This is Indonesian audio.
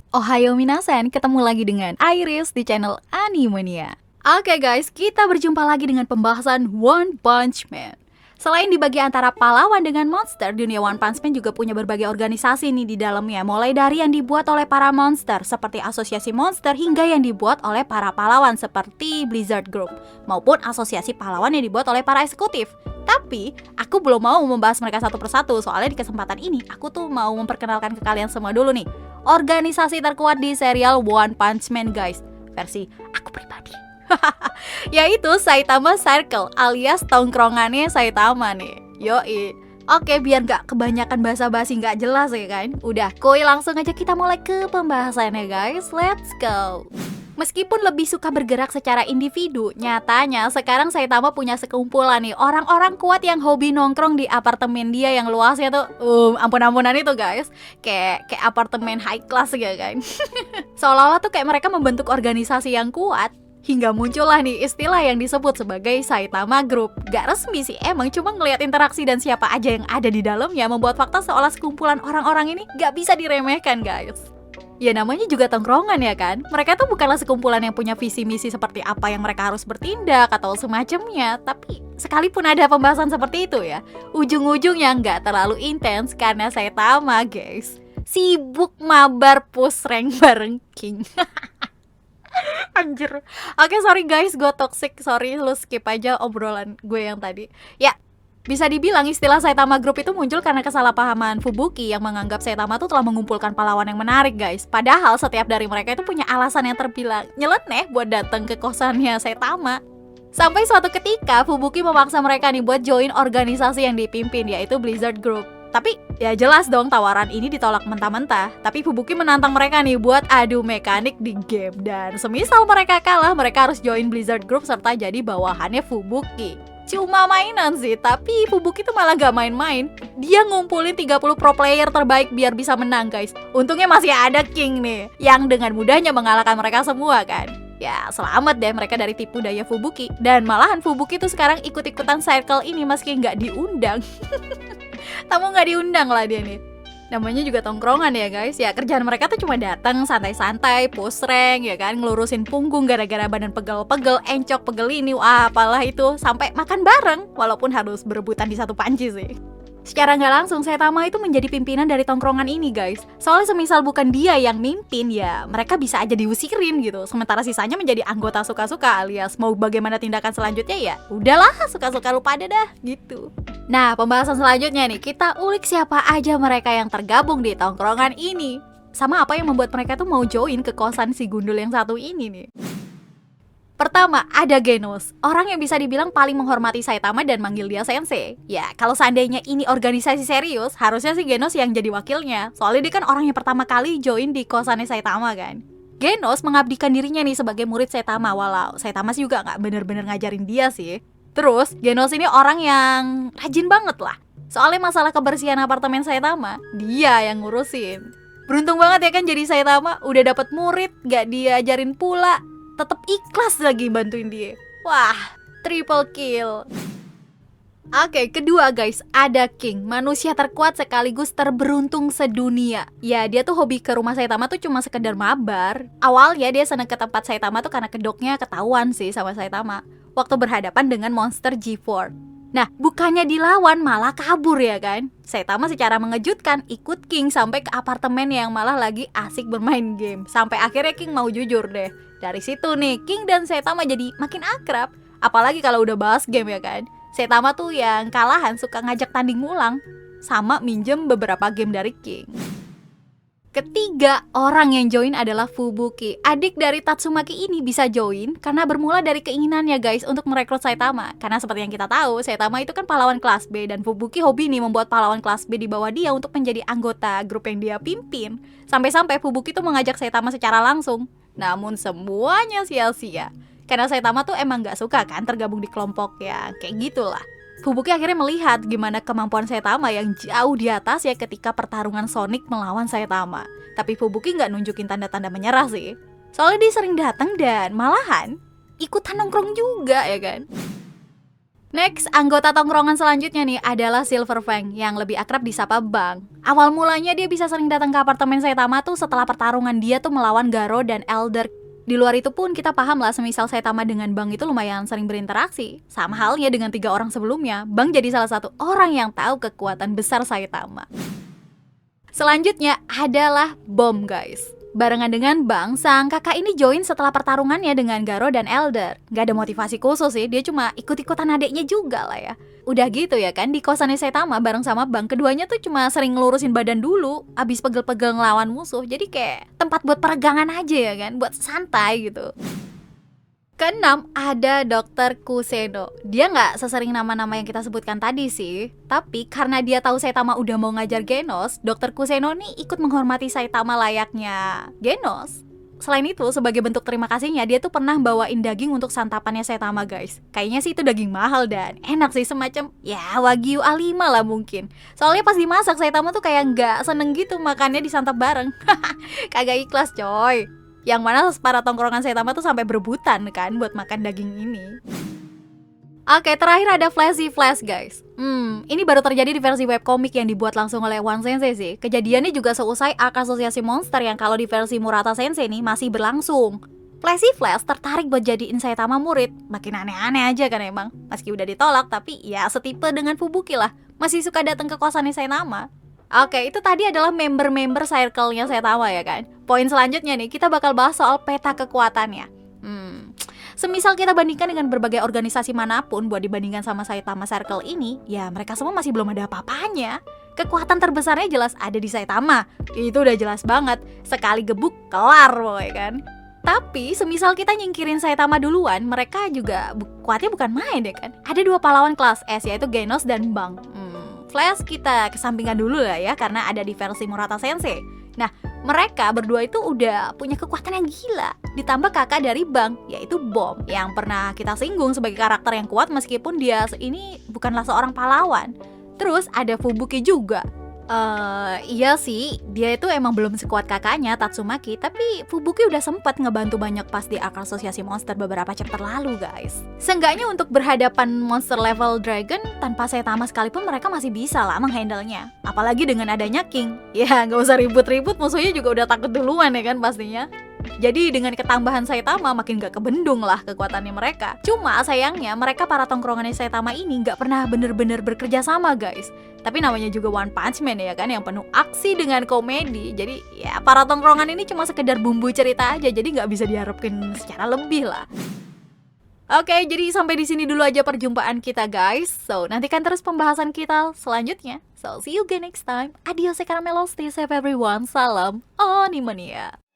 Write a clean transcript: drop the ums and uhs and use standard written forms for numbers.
Ohayo minasan, ketemu lagi dengan Iris di channel Animania. Oke guys, kita berjumpa lagi dengan pembahasan One Punch Man. Selain dibagi antara pahlawan dengan monster, dunia One Punch Man juga punya berbagai organisasi nih di dalamnya. Mulai dari yang dibuat oleh para monster, seperti asosiasi monster, hingga yang dibuat oleh para pahlawan, seperti Blizzard Group, maupun asosiasi pahlawan yang dibuat oleh para eksekutif. Tapi, aku belum mau membahas mereka satu persatu, soalnya di kesempatan ini, aku tuh mau memperkenalkan ke kalian semua dulu nih organisasi terkuat di serial One Punch Man guys, versi aku pribadi. Yaitu Saitama Circle alias tongkrongannya Saitama nih. Yoi. Oke, biar gak kebanyakan basa-basi gak jelas ya kan. Udah, koi langsung aja kita mulai ke pembahasannya guys. Let's go. Meskipun lebih suka bergerak secara individu, nyatanya sekarang Saitama punya sekumpulan nih orang-orang kuat yang hobi nongkrong di apartemen dia yang luasnya tuh ampun-ampunan itu guys. Kayak apartemen high class ya kan. Seolah-olah tuh kayak mereka membentuk organisasi yang kuat. Hingga muncullah nih istilah yang disebut sebagai Saitama Group. Gak resmi sih emang, cuma ngelihat interaksi dan siapa aja yang ada di dalamnya membuat fakta seolah sekumpulan orang-orang ini gak bisa diremehkan guys. Ya namanya juga tongkrongan ya kan. Mereka tuh bukanlah sekumpulan yang punya visi misi seperti apa yang mereka harus bertindak atau semacamnya. Tapi sekalipun ada pembahasan seperti itu ya, ujung-ujungnya nggak terlalu intens karena Saitama guys sibuk mabar push rank bareng King. Anjir. Oke, sorry guys, gue toxic. Sorry, lu skip aja obrolan gue yang tadi. Ya, bisa dibilang istilah Saitama Group itu muncul karena kesalahpahaman Fubuki yang menganggap Saitama tuh telah mengumpulkan pahlawan yang menarik guys. Padahal setiap dari mereka itu punya alasan yang terbilang nyeleneh buat datang ke kosannya Saitama. Sampai suatu ketika Fubuki memaksa mereka nih buat join organisasi yang dipimpin, yaitu Blizzard Group. Tapi ya jelas dong tawaran ini ditolak mentah-mentah. Tapi Fubuki menantang mereka nih buat adu mekanik di game. Dan semisal mereka kalah, mereka harus join Blizzard Group serta jadi bawahannya Fubuki. Cuma mainan sih, tapi Fubuki tuh malah gak main-main. Dia ngumpulin 30 pro player terbaik biar bisa menang guys. Untungnya masih ada King nih, yang dengan mudahnya mengalahkan mereka semua kan. Ya selamat deh mereka dari tipu daya Fubuki. Dan malahan Fubuki tuh sekarang ikut-ikutan circle ini meski gak diundang. Tamu gak diundang lah dia nih. Namanya juga tongkrongan ya guys. Ya kerjaan mereka tuh cuma datang santai-santai, push rank ya kan, ngelurusin punggung gara-gara badan pegel-pegel, encok pegel ini, wah apalah itu, sampai makan bareng walaupun harus berebutan di satu panci sih. Secara nggak langsung Saitama itu menjadi pimpinan dari tongkrongan ini guys. Soalnya semisal bukan dia yang mimpin ya mereka bisa aja diusirin gitu. Sementara sisanya menjadi anggota suka-suka alias mau bagaimana tindakan selanjutnya ya udahlah suka-suka lu pada dah gitu. Nah pembahasan selanjutnya nih kita ulik siapa aja mereka yang tergabung di tongkrongan ini. Sama apa yang membuat mereka tuh mau join ke kosan si gundul yang satu ini nih. Pertama, ada Genos, orang yang bisa dibilang paling menghormati Saitama dan manggil dia sensei. Ya, kalau seandainya ini organisasi serius, harusnya sih Genos yang jadi wakilnya. Soalnya dia kan orang yang pertama kali join di kosannya Saitama kan. Genos mengabdikan dirinya nih sebagai murid Saitama, walau Saitama sih juga gak bener-bener ngajarin dia sih. Terus, Genos ini orang yang rajin banget lah. Soalnya masalah kebersihan apartemen Saitama, dia yang ngurusin. Beruntung banget ya kan jadi Saitama, udah dapet murid, gak diajarin pula. Tetap ikhlas lagi bantuin dia. Wah, triple kill. Oke, kedua guys, ada King, manusia terkuat sekaligus terberuntung sedunia. Ya, dia tuh hobi ke rumah Saitama tuh cuma sekedar mabar. Awalnya dia seneng ke tempat Saitama tuh karena kedoknya ketahuan sih sama Saitama waktu berhadapan dengan monster G4. Nah, bukannya dilawan malah kabur ya kan. Saitama secara mengejutkan ikut King sampai ke apartemen yang malah lagi asik bermain game. Sampai akhirnya King mau jujur deh. Dari situ nih, King dan Saitama jadi makin akrab. Apalagi kalau udah bahas game ya kan. Saitama tuh yang kalahan suka ngajak tanding ulang, sama minjem beberapa game dari King. Ketiga orang yang join adalah Fubuki. Adik dari Tatsumaki ini bisa join karena bermula dari keinginannya guys untuk merekrut Saitama. Karena seperti yang kita tahu, Saitama itu kan pahlawan kelas B dan Fubuki hobi nih membuat pahlawan kelas B di bawah dia untuk menjadi anggota grup yang dia pimpin. Sampai-sampai Fubuki tuh mengajak Saitama secara langsung. Namun semuanya sia-sia. Karena Saitama tuh emang gak suka kan tergabung di kelompok ya kayak gitulah. Fubuki akhirnya melihat gimana kemampuan Saitama yang jauh di atas ya ketika pertarungan Sonic melawan Saitama. Tapi Fubuki gak nunjukin tanda-tanda menyerah sih. Soalnya dia sering datang dan malahan ikutan nongkrong juga ya kan. Next, anggota tongkrongan selanjutnya nih adalah Silver Fang yang lebih akrab disapa Bang. Awal mulanya dia bisa sering datang ke apartemen Saitama tuh setelah pertarungan dia tuh melawan Garo dan Elder. Di luar itu pun kita paham lah semisal Saitama dengan Bang itu lumayan sering berinteraksi. Sama halnya dengan 3 orang sebelumnya, Bang jadi salah satu orang yang tahu kekuatan besar Saitama. Selanjutnya adalah Bom guys. Barengan dengan Bang, sang kakak ini join setelah pertarungannya dengan Garo dan Elder. Gak ada motivasi khusus sih, dia cuma ikut-ikutan adeknya juga lah ya. Udah gitu ya kan, di kosannya Saitama bareng sama Bang, keduanya tuh cuma sering ngelurusin badan dulu, abis pegel-pegel ngelawan musuh. Jadi kayak tempat buat peregangan aja ya kan, buat santai gitu. Keenam, ada Dr. Kuseno. Dia nggak sesering nama-nama yang kita sebutkan tadi sih. Tapi karena dia tahu Saitama udah mau ngajar Genos, Dr. Kuseno nih ikut menghormati Saitama layaknya Genos. Selain itu, sebagai bentuk terima kasihnya, dia tuh pernah bawain daging untuk santapannya Saitama guys. Kayaknya sih itu daging mahal dan enak sih, semacam ya Wagyu A5 lah mungkin. Soalnya pas dimasak, Saitama tuh kayak nggak seneng gitu makannya disantap bareng. Kagak ikhlas coy. Yang mana para tongkrongan Saitama tuh sampai berebutan kan buat makan daging ini. Oke, terakhir ada Flashy Flash guys. Ini baru terjadi di versi webcomic yang dibuat langsung oleh One Sensei sih. Kejadiannya juga seusai arc asosiasi monster yang kalau di versi Murata Sensei nih masih berlangsung. Flashy Flash tertarik buat jadiin Saitama murid. Makin aneh-aneh aja kan emang. Meski udah ditolak, tapi ya setipe dengan Fubuki lah. Masih suka datang ke kosannya Saitama. Oke, itu tadi adalah member-member circle-nya Saitama ya kan. Poin selanjutnya nih, kita bakal bahas soal peta kekuatannya. Semisal kita bandingkan dengan berbagai organisasi manapun buat dibandingkan sama Saitama Circle ini, ya mereka semua masih belum ada apa-apanya. Kekuatan terbesarnya jelas ada di Saitama. Itu udah jelas banget. Sekali gebuk, kelar boy kan. Tapi semisal kita nyingkirin Saitama duluan, mereka juga kuatnya bukan main deh kan. Ada 2 pahlawan kelas S yaitu Genos dan Bang. Flash kita kesampingkan dulu lah ya karena ada di versi Murata Sensei. Nah, mereka berdua itu udah punya kekuatan yang gila. Ditambah kakak dari Bang, yaitu Bom, yang pernah kita singgung sebagai karakter yang kuat meskipun dia ini bukanlah seorang pahlawan. Terus ada Fubuki juga. Iya sih, dia itu emang belum sekuat kakaknya Tatsumaki, tapi Fubuki udah sempat ngebantu banyak pas di arc asosiasi monster beberapa chapter lalu guys. Seenggaknya untuk berhadapan monster level dragon tanpa Saitama sekalipun mereka masih bisa lah menghandlenya. Apalagi dengan adanya King. Ya nggak usah ribut-ribut, musuhnya juga udah takut duluan ya kan pastinya. Jadi dengan ketambahan Saitama makin gak kebendung lah kekuatannya mereka. Cuma sayangnya mereka para tongkrongannya Saitama ini gak pernah bener-bener bekerja sama guys. Tapi namanya juga One Punch Man ya kan, yang penuh aksi dengan komedi. Jadi ya para tongkrongan ini cuma sekedar bumbu cerita aja, jadi gak bisa diharapkan secara lebih lah. Oke, jadi sampai di sini dulu aja perjumpaan kita guys. So, nantikan terus pembahasan kita selanjutnya. So, see you again next time. Adios, Caramelo. Stay safe everyone. Salam Onimania.